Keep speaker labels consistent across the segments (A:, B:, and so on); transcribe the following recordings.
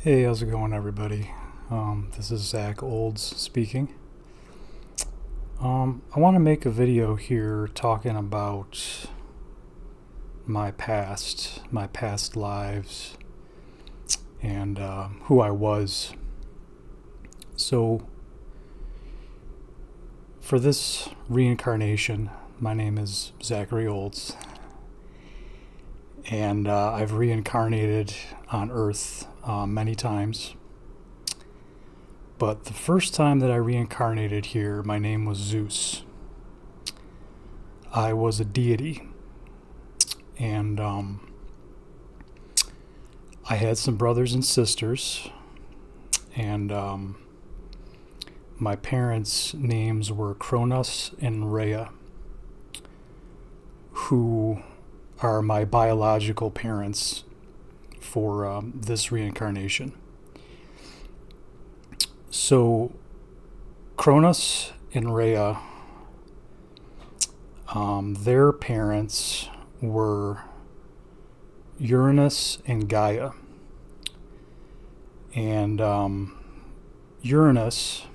A: Hey, how's it going, everybody? This is Zach Olds speaking. I want to make a video here talking about my past lives, and who I was. So, for this reincarnation, my name is Zachary Olds, and I've reincarnated on Earth many times. But the first time that I reincarnated here, my name was Zeus. I was a deity, and I had some brothers and sisters, and my parents' names were Cronus and Rhea, who are my biological parents for this reincarnation. So, Cronus and Rhea, their parents were Uranus and Gaia. And Uranus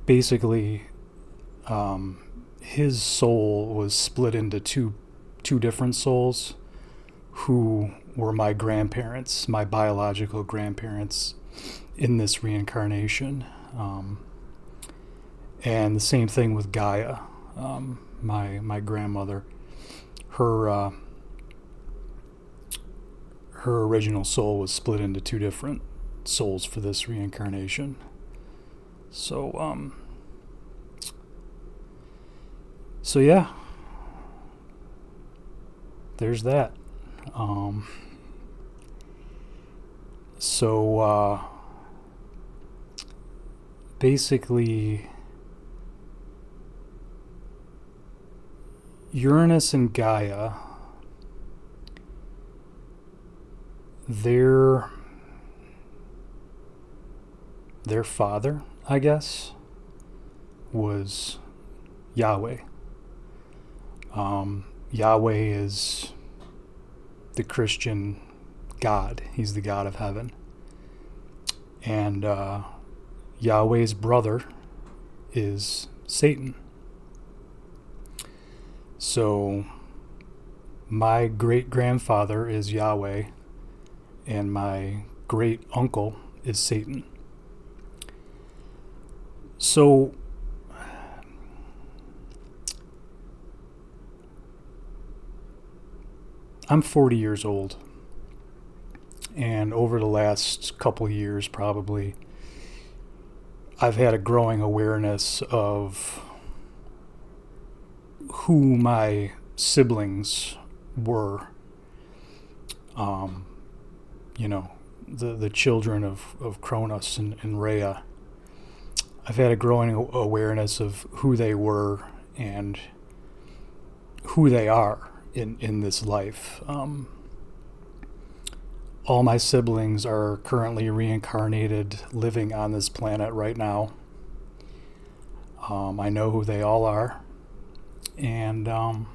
A: basically, his soul was split into two different souls who were my grandparents, my biological grandparents in this reincarnation. And the same thing with Gaia, my grandmother. Her original soul was split into two different souls for this reincarnation. So yeah, there's that. Basically, Uranus and Gaia, their father, I guess, was Yahweh. Yahweh is the Christian God. He's the God of heaven. And Yahweh's brother is Satan. So my great-grandfather is Yahweh, and my great-uncle is Satan. So I'm 40 years old, and over the last couple years, probably, I've had a growing awareness of who my siblings were. The children of Cronus and Rhea. I've had a growing awareness of who they were and who they are in this life. All my siblings are currently reincarnated, living on this planet right now. I know who they all are, and I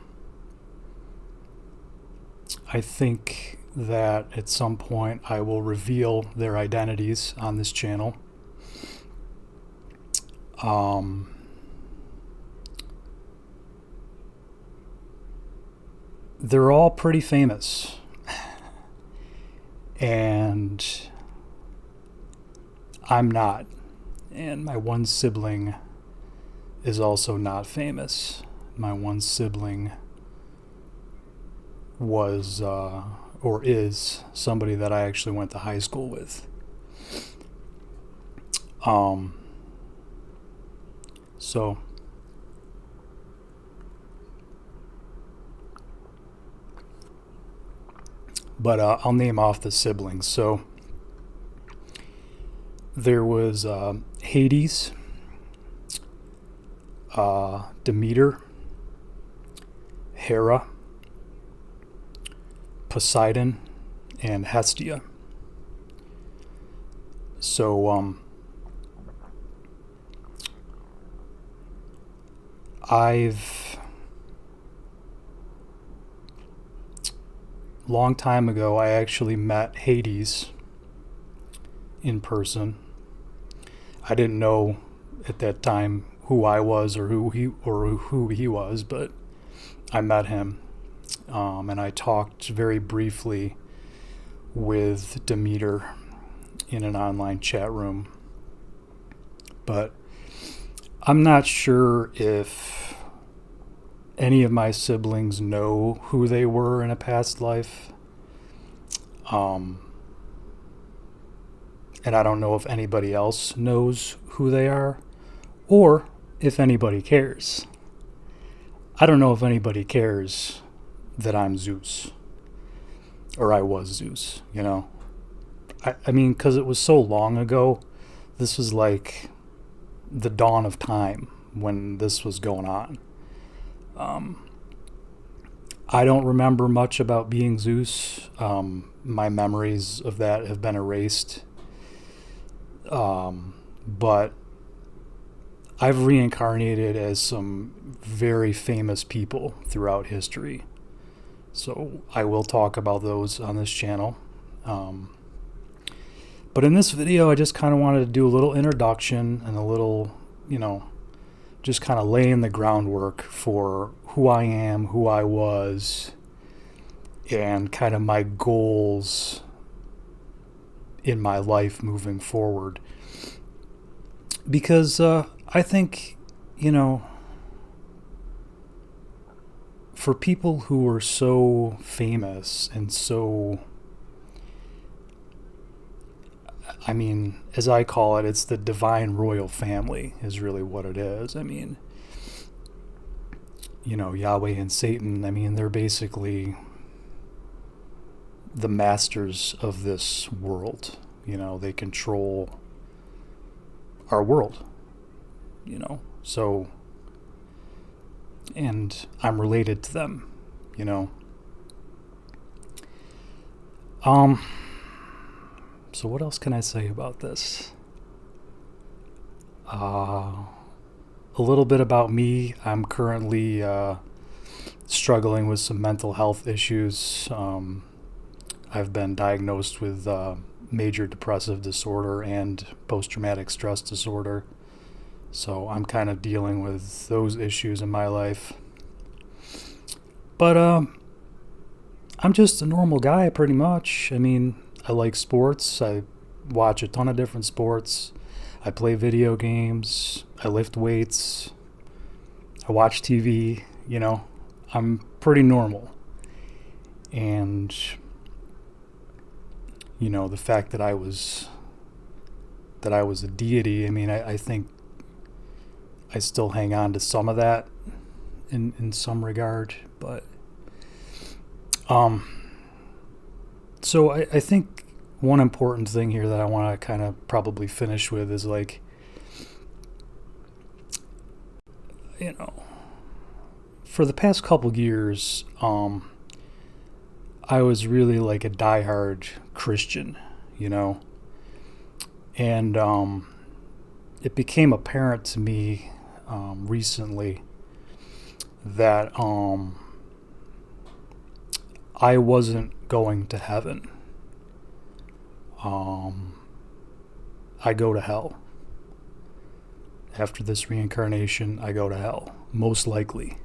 A: think that at some point I will reveal their identities on this channel. They're all pretty famous, and I'm not. And my one sibling is also not famous. My one sibling was or is somebody that I actually went to high school with. But I'll name off the siblings. So there was Hades, Demeter, Hera, Poseidon, and Hestia. So I've long time ago, I actually met Hades in person. I didn't know at that time who I was or who he was, but I met him, and I talked very briefly with Demeter in an online chat room. But I'm not sure if any of my siblings know who they were in a past life. And I don't know if anybody else knows who they are or if anybody cares. I don't know if anybody cares that I'm Zeus or I was Zeus, you know. I mean, because it was so long ago. This was like the dawn of time when this was going on. I don't remember much about being Zeus. My memories of that have been erased. But I've reincarnated as some very famous people throughout history. So I will talk about those on this channel. But in this video, I just kind of wanted to do a little introduction and a little, just kind of laying the groundwork for who I am, who I was, and kind of my goals in my life moving forward. Because I think, for people who are so famous and so, I mean, as I call it, it's the divine royal family is really what it is. I mean, Yahweh and Satan, I mean, they're basically the masters of this world. They control our world, so, and I'm related to them, So what else can I say about this? A little bit about me. I'm currently struggling with some mental health issues. I've been diagnosed with major depressive disorder and post-traumatic stress disorder. So I'm kind of dealing with those issues in my life. But I'm just a normal guy, pretty much. I mean, I like sports. I watch a ton of different sports. I play video games. I lift weights. I watch TV. I'm pretty normal. And, the fact that I was a deity, I mean, I think I still hang on to some of that in some regard. But, so I think one important thing here that I want to kind of probably finish with is like, for the past couple years, I was really like a diehard Christian, and it became apparent to me recently that I wasn't going to heaven. I go to hell. After this reincarnation, I go to hell, most likely,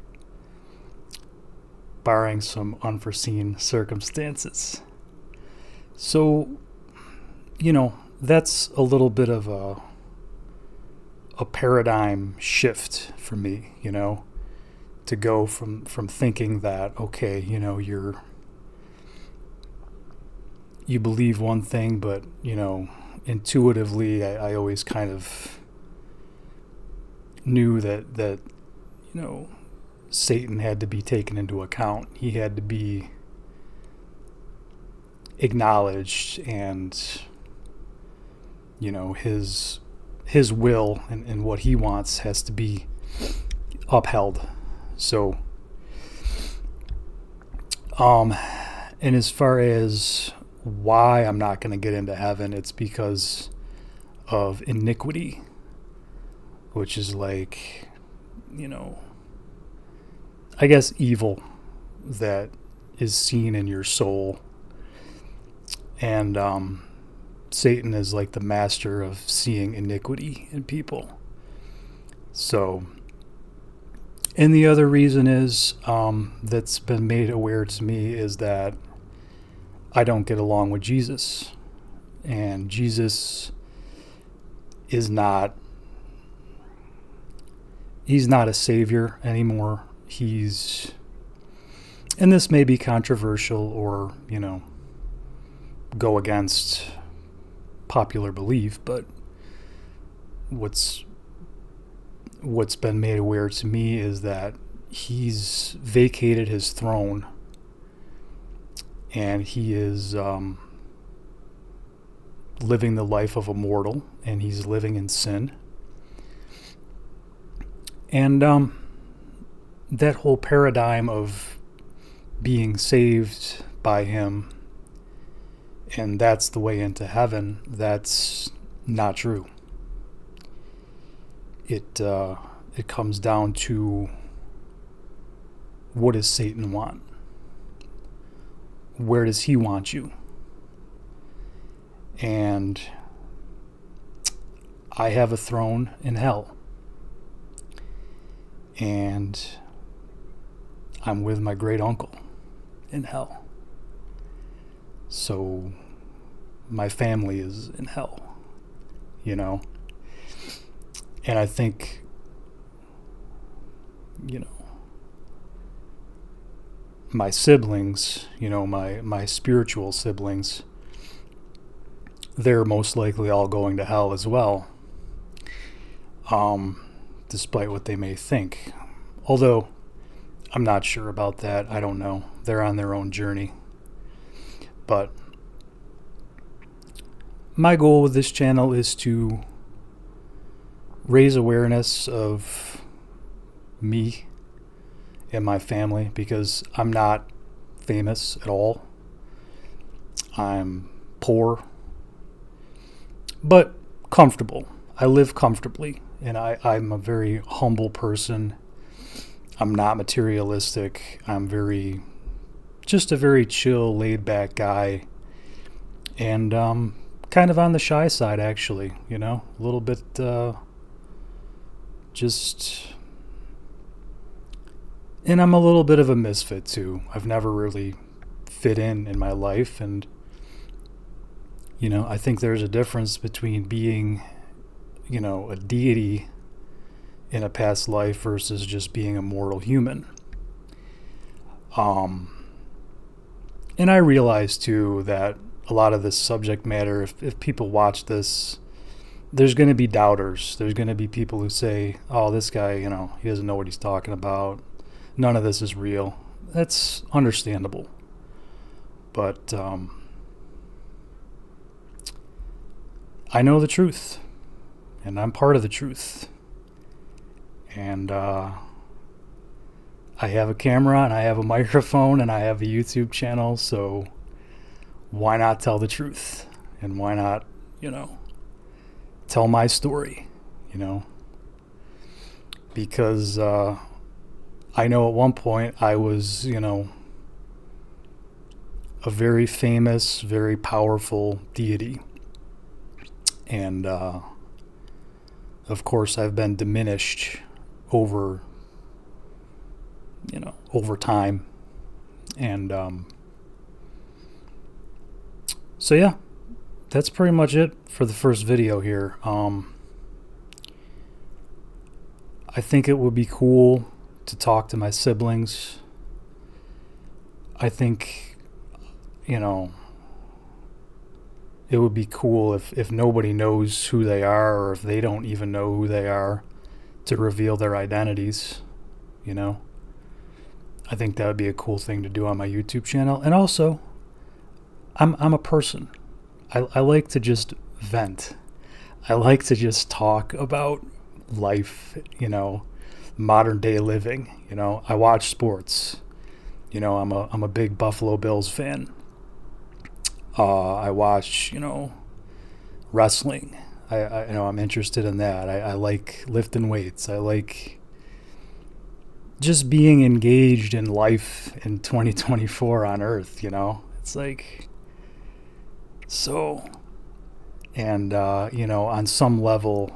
A: barring some unforeseen circumstances. So, that's a little bit of a paradigm shift for me, to go from thinking that, okay, you believe one thing, but, intuitively, I always kind of knew that Satan had to be taken into account. He had to be acknowledged, and, his will and what he wants has to be upheld. So, and as far as why I'm not going to get into heaven, it's because of iniquity, which is like, I guess evil that is seen in your soul And Satan is like the master of seeing iniquity in people. So, and the other reason is that's been made aware to me is that I don't get along with Jesus. And Jesus is not, he's not a savior anymore. He's, and this may be controversial or, go against popular belief, but what's been made aware to me is that he's vacated his throne and he is living the life of a mortal, and he's living in sin. And that whole paradigm of being saved by him and that's the way into heaven, that's not true. It comes down to, what does Satan want? Where does he want you? And I have a throne in hell. And I'm with my great uncle in hell. So my family is in hell, And I think, my siblings, my spiritual siblings, they're most likely all going to hell as well, despite what they may think. Although, I'm not sure about that. I don't know. They're on their own journey. But my goal with this channel is to raise awareness of me and my family, because I'm not famous at all. I'm poor, but comfortable. I live comfortably, and I'm a very humble person. I'm not materialistic. I'm just a very chill, laid-back guy, and kind of on the shy side, actually, a little bit and I'm a little bit of a misfit too. I've never really fit in my life, and I think there's a difference between being a deity in a past life versus just being a mortal human. And I realize too that a lot of this subject matter, if people watch this, there's going to be doubters. There's going to be people who say, oh, this guy, he doesn't know what he's talking about. None of this is real. That's understandable. But I know the truth, and I'm part of the truth. And I have a camera, and I have a microphone, and I have a YouTube channel, so why not tell the truth? And why not, tell my story, Because I know at one point I was, a very famous, very powerful deity. And, of course, I've been diminished over time. And, so yeah, that's pretty much it for the first video here. I think it would be cool to talk to my siblings. I think, it would be cool if nobody knows who they are, or if they don't even know who they are, to reveal their identities, I think that would be a cool thing to do on my YouTube channel. And also, I'm a person. I like to just vent. I like to just talk about life, modern day living. I watch sports. I'm a big Buffalo Bills fan. I watch, wrestling. I'm interested in that. I like lifting weights. I like just being engaged in life in 2024 on Earth. It's like, So, and on some level,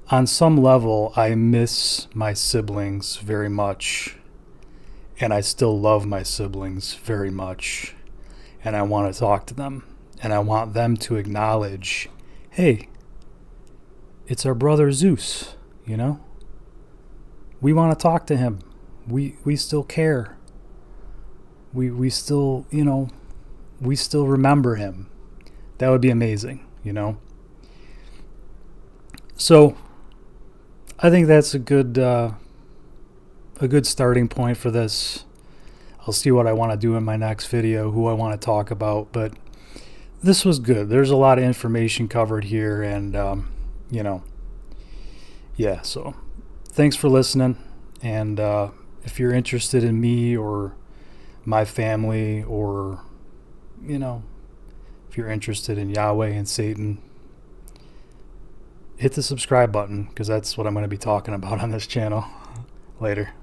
A: I miss my siblings very much, and I still love my siblings very much, and I want to talk to them, and I want them to acknowledge, hey, it's our brother Zeus, We want to talk to him. We still care. We still, we still remember him. That would be amazing, So, I think that's a good starting point for this. I'll see what I want to do in my next video, who I want to talk about, but this was good. There's a lot of information covered here, and yeah. So, thanks for listening, and if you're interested in me or my family, or if you're interested in Yahweh and Satan, hit the subscribe button, because that's what I'm going to be talking about on this channel later.